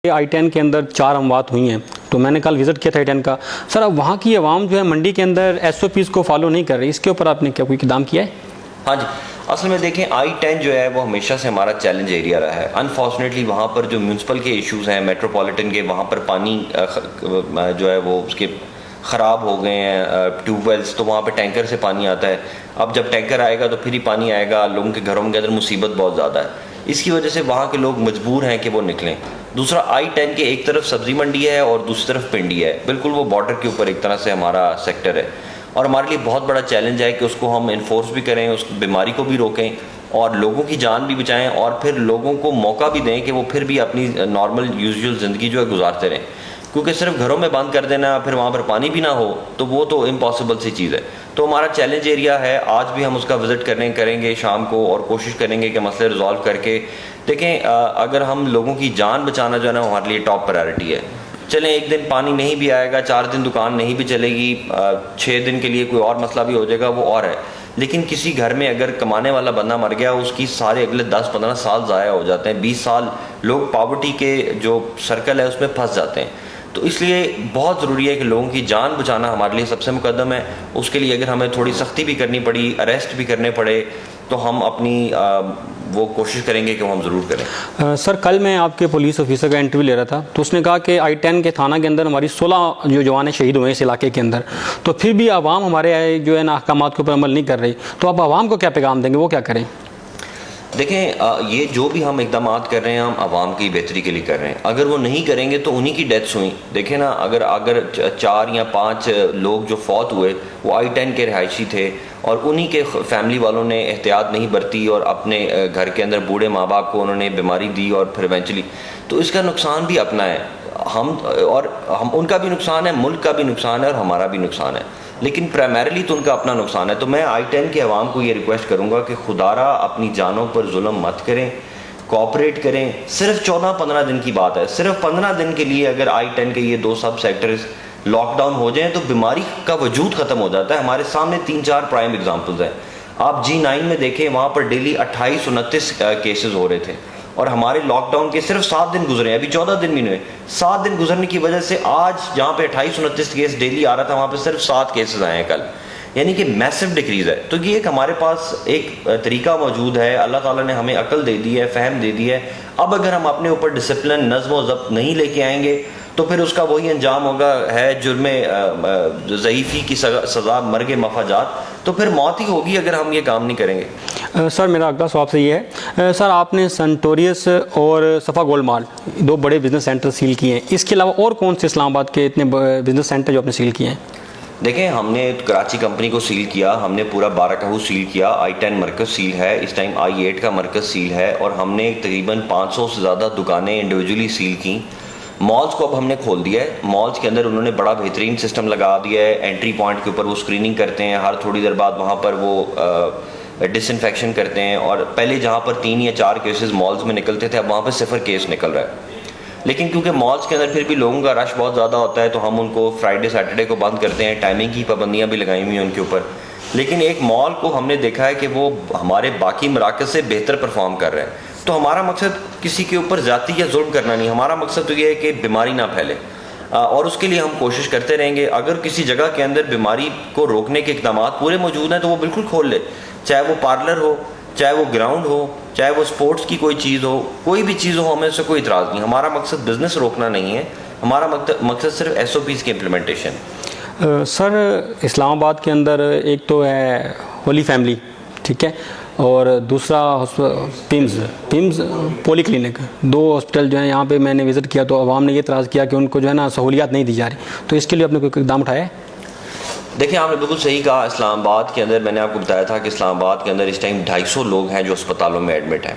I-10 کے اندر 4 اموات ہوئی ہیں، تو میں نے کل وزٹ کیا تھا I-10 کا. سر اب وہاں کی عوام جو ہے منڈی کے اندر SOPs کو فالو نہیں کر رہی، اس کے اوپر آپ نے کیا کوئی اقدام کیا ہے؟ ہاں جی، اصل میں دیکھیں I-10 جو ہے وہ ہمیشہ سے ہمارا چیلنج ایریا رہا ہے. انفارچونیٹلی وہاں پر جو میونسپل کے ایشوز ہیں، میٹروپولیٹن کے، وہاں پر پانی جو ہے وہ اس کے خراب ہو گئے ہیں ٹیوب ویلز، تو وہاں پہ ٹینکر سے پانی آتا ہے. اب جب ٹینکر آئے گا تو پھر ہی پانی آئے گا، لوگوں کے گھروں کے اندر مصیبت بہت زیادہ ہے. اس کی وجہ سے وہاں کے لوگ مجبور ہیں کہ وہ نکلیں. دوسرا I-10 کے ایک طرف سبزی منڈی ہے اور دوسری طرف پنڈی ہے، بالکل وہ بارڈر کے اوپر ایک طرح سے ہمارا سیکٹر ہے، اور ہمارے لیے بہت بڑا چیلنج ہے کہ اس کو ہم انفورس بھی کریں، اس بیماری کو بھی روکیں اور لوگوں کی جان بھی بچائیں، اور پھر لوگوں کو موقع بھی دیں کہ وہ پھر بھی اپنی نارمل یوزول زندگی جو ہے گزارتے رہیں. کیونکہ صرف گھروں میں بند کر دینا پھر وہاں پر پانی بھی نہ ہو تو وہ تو امپاسبل سی چیز ہے. تو ہمارا چیلنج ایریا ہے، آج بھی ہم اس کا وزٹ کریں گے شام کو، اور کوشش کریں گے کہ مسئلے ریزالو کر کے دیکھیں. اگر ہم لوگوں کی جان بچانا جو ہے نا ہمارے لیے ٹاپ پرائرٹی ہے. چلیں ایک دن پانی نہیں بھی آئے گا، 4 دن دکان نہیں بھی چلے گی، 6 دن کے لیے کوئی اور مسئلہ بھی ہو جائے گا، وہ اور ہے. لیکن کسی گھر میں اگر کمانے والا بندہ مر گیا، اس کی سارے اگلے 10-15 سال ضائع ہو جاتے ہیں، 20 سال لوگ پاورٹی کے جو سرکل ہے اس میں پھنس جاتے ہیں. تو اس لیے بہت ضروری ہے کہ لوگوں کی جان بچانا ہمارے لیے سب سے مقدم ہے. اس کے لیے اگر ہمیں تھوڑی سختی بھی کرنی پڑی، اریسٹ بھی کرنے پڑے، تو ہم اپنی وہ کوشش کریں گے کہ وہ ہم ضرور کریں. سر کل میں آپ کے پولیس آفیسر کا انٹرویو لے رہا تھا، تو اس نے کہا کہ I-10 کے تھانہ کے اندر ہماری 16 جو جوان شہید ہوئے ہیں اس علاقے کے اندر، تو پھر بھی عوام ہمارے جو ہے نا احکامات کے اوپر عمل نہیں کر رہی. تو آپ عوام کو کیا پیغام دیں گے، وہ کیا کریں؟ دیکھیں یہ جو بھی ہم اقدامات کر رہے ہیں ہم عوام کی بہتری کے لیے کر رہے ہیں. اگر وہ نہیں کریں گے تو انہی کی ڈیتھس ہوئیں. دیکھیں نا، اگر 4 یا 5 لوگ جو فوت ہوئے وہ I-10 کے رہائشی تھے، اور انہی کے فیملی والوں نے احتیاط نہیں برتی اور اپنے گھر کے اندر بوڑھے ماں باپ کو انہوں نے بیماری دی، اور پھر ایونچولی تو اس کا نقصان بھی اپنا ہے. ہم ان کا بھی نقصان ہے، ملک کا بھی نقصان ہے، اور ہمارا بھی نقصان ہے، لیکن پرائمریلی تو ان کا اپنا نقصان ہے. تو میں I-10 کے عوام کو یہ ریکویسٹ کروں گا کہ خدارا اپنی جانوں پر ظلم مت کریں، کوآپریٹ کریں. صرف 14-15 دن کی بات ہے، صرف 15 دن کے لیے اگر I-10 کے یہ 2 سب سیکٹرز لاک ڈاؤن ہو جائیں تو بیماری کا وجود ختم ہو جاتا ہے. ہمارے سامنے 3-4 پرائم ایگزامپلز ہیں. آپ G9 میں دیکھیں، وہاں پر ڈیلی 28-29 کیسز ہو رہے تھے، اور ہمارے لاک ڈاؤن کے صرف 7 دن گزرے ہیں، ابھی 14 دن بھی نہیں ہوئے. 7 دن گزرنے کی وجہ سے آج جہاں پہ 28-29 کیس ڈیلی آ رہا تھا، وہاں پہ صرف 7 کیسز آئے ہیں کل، یعنی کہ میسو ڈکریز ہے. تو یہ ایک ہمارے پاس ایک طریقہ موجود ہے، اللہ تعالیٰ نے ہمیں عقل دے دی ہے، فہم دے دی ہے. اب اگر ہم اپنے اوپر ڈسپلن، نظم و ضبط نہیں لے کے آئیں گے تو پھر اس کا وہی انجام ہوگا، ہے جرم ضعیفی کی سزا مرگ مفاجات. تو پھر موت ہی ہوگی اگر ہم یہ کام نہیں کریں گے. سر میرا اگلا سوال سے یہ ہے، سر آپ نے سنٹوریس اور صفا گولڈ مال 2 بڑے بزنس سینٹر سیل کیے ہیں، اس کے علاوہ اور کون سے اسلام آباد کے اتنے بزنس سینٹر جو آپ نے سیل کیے ہیں؟ دیکھیں، ہم نے کراچی کمپنی کو سیل کیا، ہم نے پورا بارہ ہاؤس سیل کیا، I-10 مرکز سیل ہے، اس ٹائم I-8 کا مرکز سیل ہے، اور ہم نے تقریباً 500 سے زیادہ دکانیں انڈیویجولی سیل کیں. مالز کو اب ہم نے کھول دیا ہے. مالز کے اندر انہوں نے بڑا بہترین سسٹم لگا دیا ہے. انٹری پوائنٹ کے اوپر وہ اسکریننگ کرتے ہیں، ہر تھوڑی دیر بعد وہاں پر وہ ڈس انفیکشن کرتے ہیں. اور پہلے جہاں پر 3 یا 4 کیسز مالز میں نکلتے تھے، اب وہاں پہ 0 کیس نکل رہا ہے. لیکن کیونکہ مالز کے اندر پھر بھی لوگوں کا رش بہت زیادہ ہوتا ہے، تو ہم ان کو فرائیڈے سیٹرڈے کو بند کرتے ہیں. ٹائمنگ کی پابندیاں بھی لگائی ہوئی ہیں ان کے اوپر. لیکن ایک مال کو ہم نے دیکھا ہے کہ وہ ہمارے باقی مراکز سے بہتر پرفارم کر رہے ہیں. تو ہمارا مقصد کسی کے اوپر ذاتی یا ظلم کرنا نہیں، ہمارا مقصد تو یہ ہے کہ بیماری نہ پھیلے، اور اس کے لیے ہم کوشش کرتے رہیں گے. اگر کسی جگہ کے اندر بیماری کو روکنے کے اقدامات پورے موجود ہیں تو وہ بالکل کھول لے، چاہے وہ پارلر ہو، چاہے وہ گراؤنڈ ہو، چاہے وہ سپورٹس کی کوئی چیز ہو، کوئی بھی چیز ہو، ہمیں اس سے کوئی اعتراض نہیں. ہمارا مقصد بزنس روکنا نہیں ہے، ہمارا مقصد صرف SOPs کی امپلیمنٹیشن. سر اسلام آباد کے اندر ایک تو ہے ہولی فیملی، ٹھیک ہے، اور دوسرا پیمز پولی کلینک. 2 ہاسپٹل جو ہیں یہاں پہ میں نے وزٹ کیا تو عوام نے یہ اعتراض کیا کہ ان کو جو ہے نا سہولیات نہیں دی جا رہی. تو اس کے لیے آپ نے کوئی اقدام اٹھایا ہے؟ دیکھیں، آپ نے بالکل صحیح کہا. اسلام آباد کے اندر میں نے آپ کو بتایا تھا کہ اسلام آباد کے اندر اس ٹائم 250 لوگ ہیں جو اسپتالوں میں ایڈمٹ ہیں.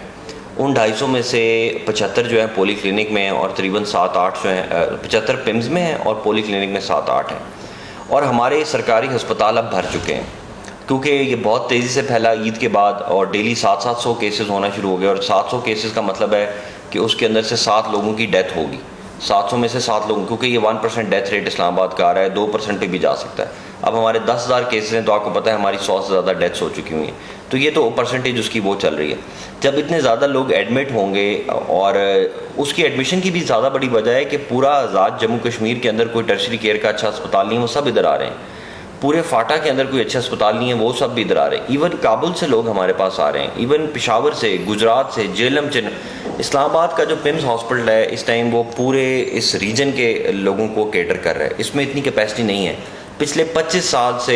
ان 250 میں سے 75 جو ہیں پولی کلینک میں ہیں، اور تقریباً 7-8 جو ہیں 75 پیمز میں ہیں، اور پولی کلینک میں 7-8 ہیں. اور ہمارے سرکاری ہسپتال اب بھر چکے ہیں، کیونکہ یہ بہت تیزی سے پھیلا عید کے بعد، اور ڈیلی 700 کیسز ہونا شروع ہو گئے. اور 700 کیسز کا مطلب ہے کہ اس کے اندر سے 7 لوگوں کی ڈیتھ ہوگی. 700 میں سے 7 لوگوں, کیونکہ یہ 1% ڈیتھ ریٹ اسلام آباد کا آ رہا ہے, 2% پہ بھی جا سکتا ہے. اب ہمارے 10,000 کیسز ہیں تو آپ کو پتہ ہے ہماری 100 سے زیادہ ڈیتھس ہو چکی ہوئی ہیں, تو یہ تو پرسنٹیج اس کی وہ چل رہی ہے. جب اتنے زیادہ لوگ ایڈمٹ ہوں گے, اور اس کی ایڈمیشن کی بھی زیادہ بڑی وجہ ہے کہ پورا آزاد جموں کشمیر کے اندر کوئی ٹرشری کیئر کا اچھا اسپتال نہیں ہے, وہ سب ادھر آ رہے ہیں. پورے فاٹا کے اندر کوئی اچھا اسپتال نہیں ہے, وہ سب بھی ادھر آ رہے ہیں. ایون کابل سے لوگ ہمارے پاس آ رہے ہیں, ایون پشاور سے, گجرات سے, جیلم سے. اسلام آباد کا جو پمس ہاسپٹل ہے اس ٹائم وہ پورے اس ریجن کے لوگوں کو کیٹر کر رہا ہے. اس میں اتنی کیپیسٹی نہیں ہے. پچھلے 25 سال سے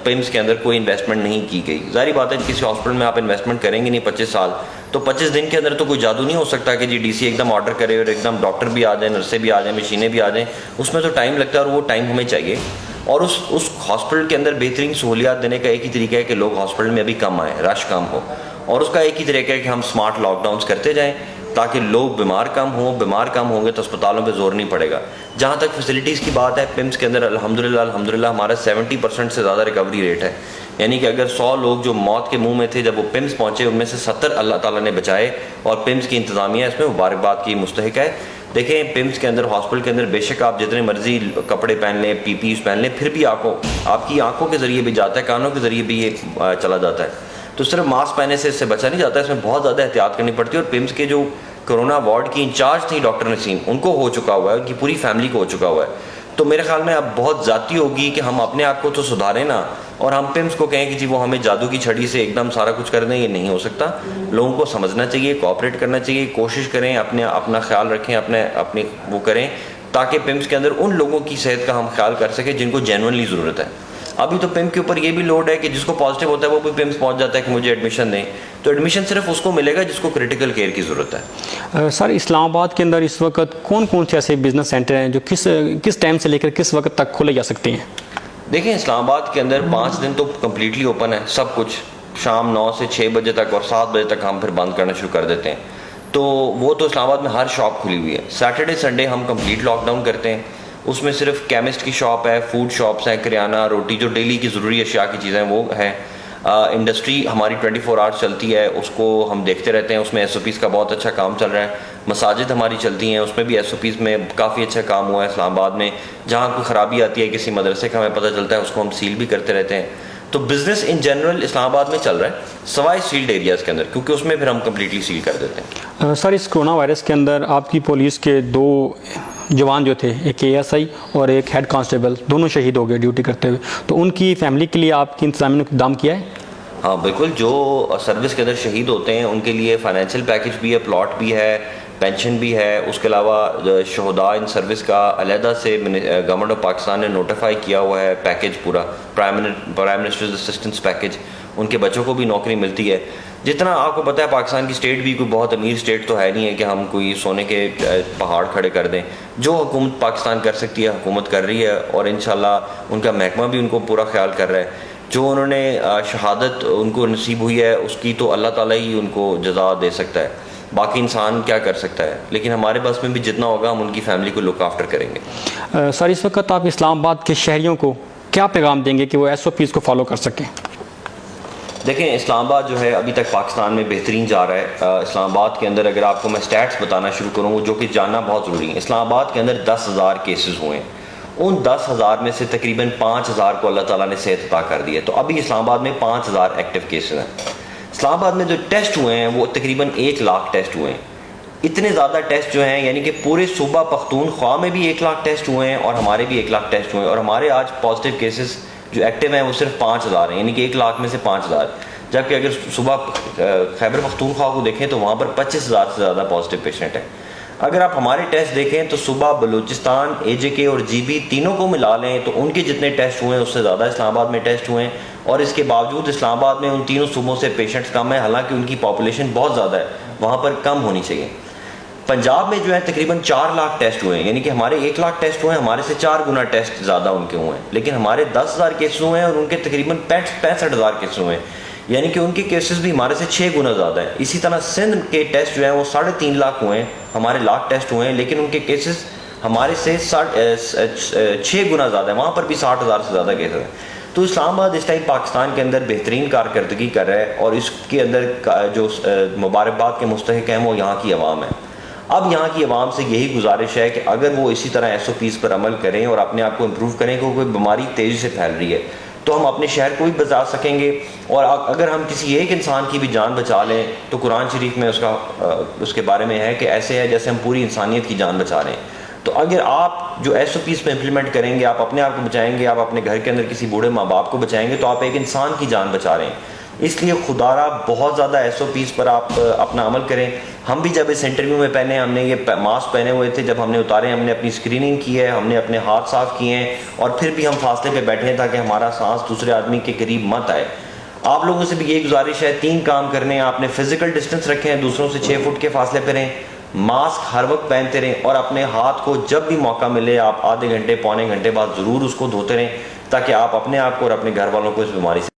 پمس کے اندر کوئی انویسٹمنٹ نہیں کی گئی. ظاہری بات ہے کسی ہاسپٹل میں آپ انویسٹمنٹ کریں گے نہیں 25 سال, تو 25 دن کے اندر تو کوئی جادو نہیں ہو سکتا کہ جی ڈی سی ایک دم آرڈر کرے اور ایک دم ڈاکٹر بھی آ جائیں, نرسیں بھی آ جائیں, مشینیں بھی آ جائیں. اس میں تو ٹائم لگتا ہے, اور وہ ٹائم ہمیں چاہیے. اور اس ہاسپٹل کے اندر بہترین سہولیات دینے کا ایک ہی طریقہ ہے کہ لوگ ہاسپٹل میں ابھی کم آئیں, رش کم ہو. اور اس کا ایک ہی طریقہ ہے کہ ہم سمارٹ لاک ڈاؤنس کرتے جائیں تاکہ لوگ بیمار کم ہوں گے تو اسپتالوں پہ زور نہیں پڑے گا. جہاں تک فیسلٹیز کی بات ہے, پمس کے اندر الحمدللہ ہمارا 70% سے زیادہ ریکوری ریٹ ہے. یعنی کہ اگر 100 لوگ جو موت کے منہ میں تھے جب وہ پمس پہنچے, ان میں سے 70 اللہ تعالیٰ نے بچائے. اور پمس کی انتظامیہ اس میں مبارکباد کی مستحق ہے. دیکھیں پمس کے اندر, ہاسپٹل کے اندر بے شک آپ جتنے مرضی کپڑے پہن لیں, پی پیز پہن لیں, پھر بھی آپ کی آنکھوں کے ذریعے بھی جاتا ہے, کانوں کے ذریعے بھی یہ چلا جاتا ہے. تو صرف ماسک پہننے سے اس سے بچا نہیں جاتا, اس میں بہت زیادہ احتیاط کرنی پڑتی ہے. اور پمس کے جو کرونا وارڈ کی انچارج تھی ڈاکٹر نسیم, ان کو ہو چکا ہوا ہے, ان کی پوری فیملی کو ہو چکا ہوا ہے. تو میرے خیال میں اب بہت ذاتی ہوگی کہ ہم اپنے آپ کو تو سدھاریں نا, اور ہم پمس کو کہیں کہ جی وہ ہمیں جادو کی چھڑی سے ایک دم سارا کچھ کر دیں, یہ نہیں ہو سکتا. لوگوں کو سمجھنا چاہیے, کوآپریٹ کرنا چاہیے, کوشش کریں, اپنا خیال رکھیں, اپنے وہ کریں, تاکہ پمس کے اندر ان لوگوں کی صحت کا ہم خیال کر سکیں جن کو جینوئنلی ضرورت ہے. ابھی تو پمس کے اوپر یہ بھی لوڈ ہے کہ جس کو پازیٹیو ہوتا ہے وہ بھی پمس پہنچ جاتا ہے کہ مجھے ایڈمیشن دیں, تو ایڈمیشن صرف اس کو ملے گا جس کو کریٹیکل کیئر کی ضرورت ہے. سر اسلام آباد کے اندر اس وقت کون کون سے ایسے بزنس سینٹر ہیں جو کس ٹائم سے لے کر کس وقت تک کھولے جا سکتے ہیں؟ دیکھیں اسلام آباد کے اندر 5 دن تو کمپلیٹلی اوپن ہے سب کچھ, شام 9 سے 6 بجے تک, اور 7 بجے تک ہم پھر بند کرنا شروع کر دیتے ہیں. تو وہ تو اسلام آباد میں ہر شاپ کھلی ہوئی ہے. سیٹرڈے سنڈے ہم کمپلیٹ لاک ڈاؤن کرتے ہیں. اس میں صرف کیمسٹ کی شاپ ہے, فوڈ شاپس ہیں, کریانہ, روٹی, جو ڈیلی کی ضروری اشیاء کی چیزیں وہ ہیں. انڈسٹری ہماری 24 آورس چلتی ہے, اس کو ہم دیکھتے رہتے ہیں. اس میں ایس او پیز کا بہت اچھا کام چل رہا ہے. مساجد ہماری چلتی ہیں, اس میں بھی ایس او پیز میں کافی اچھا کام ہوا ہے اسلام آباد میں. جہاں کوئی خرابی آتی ہے کسی مدرسے کا ہمیں پتہ چلتا ہے, اس کو ہم سیل بھی کرتے رہتے ہیں. تو بزنس ان جنرل اسلام آباد میں چل رہا ہے, سوائے سیلڈ ایریاز کے اندر, کیونکہ اس میں پھر ہم کمپلیٹلی سیل کر دیتے ہیں. سر اس کرونا وائرس کے اندر آپ کی پولیس کے 2 جوان جو تھے, ایک اے ایس آئی اور ایک ہیڈ کانسٹیبل, دونوں شہید ہو گئے ڈیوٹی کرتے ہوئے, تو ان کی فیملی کے لیے آپ کی انتظامیہ نے اقدام کیا ہے؟ ہاں بالکل, جو سروس کے اندر شہید ہوتے ہیں ان کے لیے فائنینشیل پیکج بھی ہے, پلاٹ بھی ہے, پینشن بھی ہے. اس کے علاوہ شہداء ان سروس کا علیحدہ سے گورنمنٹ آف پاکستان نے نوٹیفائی کیا ہوا ہے پیکج پورا, پرائم منسٹرز اسسٹنس پیکج. ان کے بچوں کو بھی نوکری ملتی ہے. جتنا آپ کو پتہ ہے پاکستان کی اسٹیٹ بھی کوئی بہت امیر اسٹیٹ تو ہے نہیں ہے کہ ہم کوئی سونے کے پہاڑ کھڑے کر دیں. جو حکومت پاکستان کر سکتی ہے حکومت کر رہی ہے, اور انشاءاللہ ان کا محکمہ بھی ان کو پورا خیال کر رہا ہے. جو انہوں نے شہادت ان کو نصیب ہوئی ہے اس کی تو اللہ تعالیٰ ہی ان کو جزا دے سکتا ہے, باقی انسان کیا کر سکتا ہے. لیکن ہمارے بس میں بھی جتنا ہوگا ہم ان کی فیملی کو لک آفٹر کریں گے. سر اس وقت آپ اسلام آباد کے شہریوں کو کیا پیغام دیں گے کہ وہ ایس او پیز کو فالو کر سکیں؟ دیکھیں اسلام آباد جو ہے ابھی تک پاکستان میں بہترین جا رہا ہے. اسلام آباد کے اندر اگر آپ کو میں سٹیٹس بتانا شروع کروں جو کہ جاننا بہت ضروری ہے, اسلام آباد کے اندر 10,000 کیسز ہوئے ہیں. ان 10,000 میں سے تقریباً 5,000 کو اللہ تعالیٰ نے صحت عطا کر دی ہے. تو ابھی اسلام آباد میں 5,000 ایکٹیو کیسز ہیں. اسلام آباد میں جو ٹیسٹ ہوئے ہیں وہ تقریباً 1 لاکھ ٹیسٹ ہوئے ہیں. اتنے زیادہ ٹیسٹ جو ہیں, یعنی کہ پورے صوبہ پختونخوا میں بھی 1 لاکھ ٹیسٹ ہوئے ہیں, اور ہمارے بھی 1 لاکھ ٹیسٹ ہوئے ہیں. اور ہمارے آج پازیٹیو کیسز جو ایکٹیو ہیں وہ صرف 5,000 ہیں, یعنی کہ 1 لاکھ میں سے 5,000. جبکہ اگر صبح خیبر پختونخوا کو دیکھیں تو وہاں پر 25,000 سے زیادہ پازیٹیو پیشنٹ ہیں. اگر آپ ہمارے ٹیسٹ دیکھیں تو صوبہ بلوچستان, اے جے کے اور جی بی تینوں کو ملا لیں تو ان کے جتنے ٹیسٹ ہوئے ہیں اس سے زیادہ اسلام آباد میں ٹیسٹ ہوئے ہیں. اور اس کے باوجود اسلام آباد میں ان تینوں صوبوں سے پیشنٹس کم ہیں, حالانکہ ان کی پاپولیشن بہت زیادہ ہے, وہاں پر کم ہونی چاہیے. پنجاب میں جو ہے تقریباً 4 لاکھ ٹیسٹ ہوئے ہیں, یعنی کہ ہمارے 1 لاکھ ٹیسٹ ہوئے ہیں, ہمارے سے 4 گنا ٹیسٹ زیادہ ان کے ہوئے ہیں. لیکن ہمارے 10,000 کیسز ہوئے ہیں اور ان کے تقریباً 65,000 کیسز ہوئے ہیں, یعنی کہ ان کے کیسز بھی ہمارے سے 6 گنا زیادہ ہیں. اسی طرح سندھ کے ٹیسٹ جو ہیں وہ 3.5 لاکھ ہوئے ہیں, ہمارے لاکھ ٹیسٹ ہوئے ہیں, لیکن ان کے کیسز ہمارے سے 6 گنا زیادہ ہیں, وہاں پر بھی 60,000 سے زیادہ کیسز ہیں. تو اسلام آباد اس ٹائم پاکستان کے اندر بہترین کارکردگی کر رہا ہے, اور اس کے اندر جو مبارکباد کے مستحق ہیں وہ یہاں کی عوام ہے. اب یہاں کی عوام سے یہی گزارش ہے کہ اگر وہ اسی طرح ایس او پیز پر عمل کریں اور اپنے آپ کو امپروو کریں کہ کوئی بیماری تیزی سے پھیل رہی ہے تو ہم اپنے شہر کو بھی بچا سکیں گے، اور اگر ہم کسی ایک انسان کی بھی جان بچا لیں تو قرآن شریف میں اس کے بارے میں ہے کہ ایسے ہے جیسے ہم پوری انسانیت کی جان بچا رہے ہیں۔ تو اگر آپ جو ایس او پیز پہ امپلیمنٹ کریں گے، آپ اپنے آپ کو بچائیں گے، آپ اپنے گھر کے اندر کسی بوڑھے ماں باپ کو بچائیں گے، تو آپ ایک انسان کی جان بچا رہے ہیں۔ اس لیے خدا را بہت زیادہ ایس او پیز پر آپ اپنا عمل کریں۔ ہم بھی جب اس انٹرویو میں پہنے ہم نے یہ ماسک پہنے ہوئے تھے، جب ہم نے اتارے ہم نے اپنی اسکریننگ کی ہے، ہم نے اپنے ہاتھ صاف کیے ہیں، اور پھر بھی ہم فاصلے پہ بیٹھے ہیں تاکہ ہمارا سانس دوسرے آدمی کے قریب مت آئے۔ آپ لوگوں سے بھی یہ گزارش ہے، 3 کام کرنے ہیں آپ نے: فزیکل ڈسٹنس رکھیں، دوسروں سے 6 فٹ کے فاصلے پہ رہیں، ماسک ہر وقت پہنتے رہیں، اور اپنے ہاتھ کو جب بھی موقع ملے آپ آدھے گھنٹے پونے گھنٹے بعد ضرور اس کو دھوتے رہیں تاکہ آپ اپنے آپ کو اور اپنے گھر والوں کو اس بیماری سے